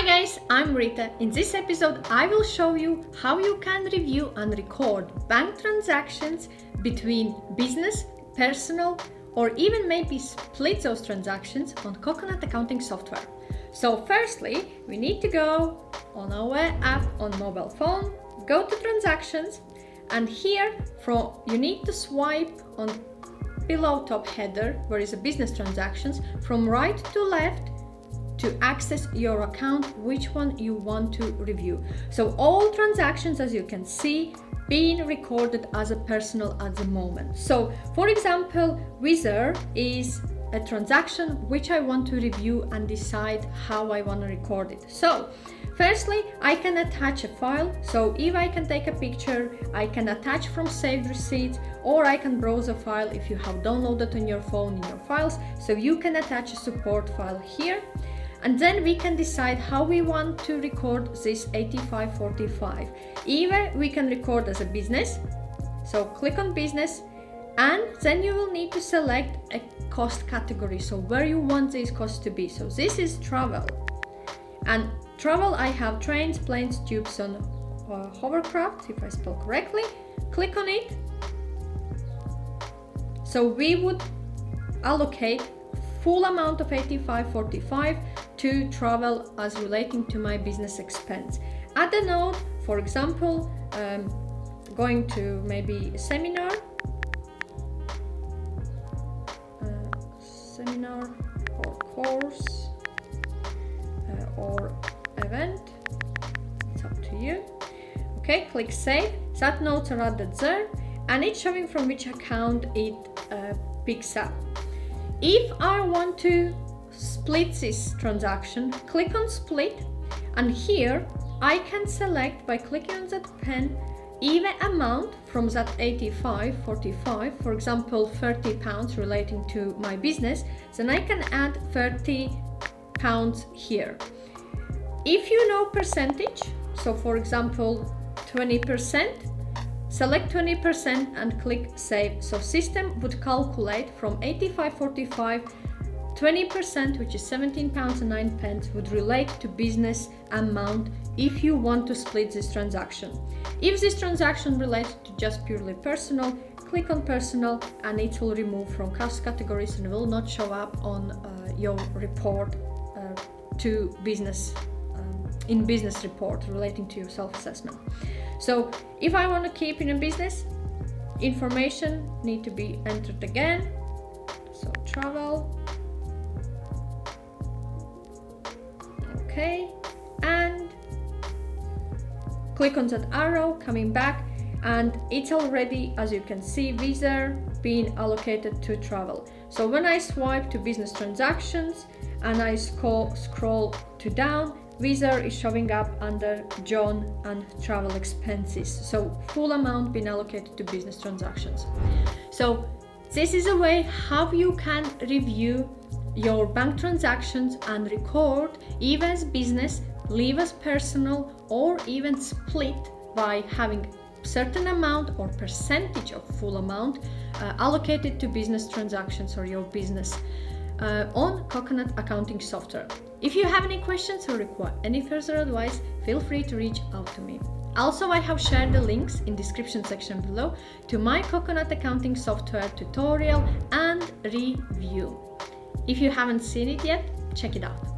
guys, I'm Rita. In this episode, I will show you how you can review and record bank transactions between business, personal, or even maybe split those transactions on Coconut accounting software. So firstly, we need to go on our app on mobile phone, go to transactions, and here you need to swipe on below top header where is a business transactions from right to left to access your account, which one you want to review. So all transactions, as you can see, being recorded as a personal at the moment. So for example, Wizard is a transaction which I want to review and decide how I want to record it. So firstly, I can attach a file. So if I can take a picture, I can attach from saved receipts, or I can browse a file if you have downloaded on your phone in your files. So you can attach a support file here. And then we can decide how we want to record this 8545. Either we can record as a business, so click on business, and then you will need to select a cost category, so where you want these costs to be. So this is travel, and travel I have trains, planes, tubes, and hovercraft, if I spell correctly. Click on it. So we would allocate full amount of 8545 to travel as relating to my business expense. Add a note, for example, going to maybe a seminar or course or event, it's up to you. Okay, click save. That notes are added there, and it's showing from which account it picks up. If I want to split this transaction, click on split, and here I can select by clicking on that pen either amount from that 8545, for example £30 relating to my business, then I can add £30 here. If you know percentage, so for example 20%, select 20% and click save. So system would calculate from 8545, 20%, which is £17.09, would relate to business amount if you want to split this transaction. If this transaction relates to just purely personal, click on personal, and it will remove from cost categories and will not show up on your report to business, in business report relating to your self-assessment. So if I want to keep in a business, information need to be entered again. So travel. Okay, and click on that arrow coming back, and it's already, as you can see, Visa being allocated to travel. So when I swipe to business transactions and I scroll to down, Visa is showing up under John and travel expenses. So full amount being allocated to business transactions. So this is a way how you can review your bank transactions and record even as business, leave as personal, or even split by having certain amount or percentage of full amount allocated to business transactions or your business on Coconut accounting software. If you have any questions or require any further advice, feel free to reach out to me. Also, I have shared the links in description section below to my Coconut accounting software tutorial and review. If you haven't seen it yet, check it out.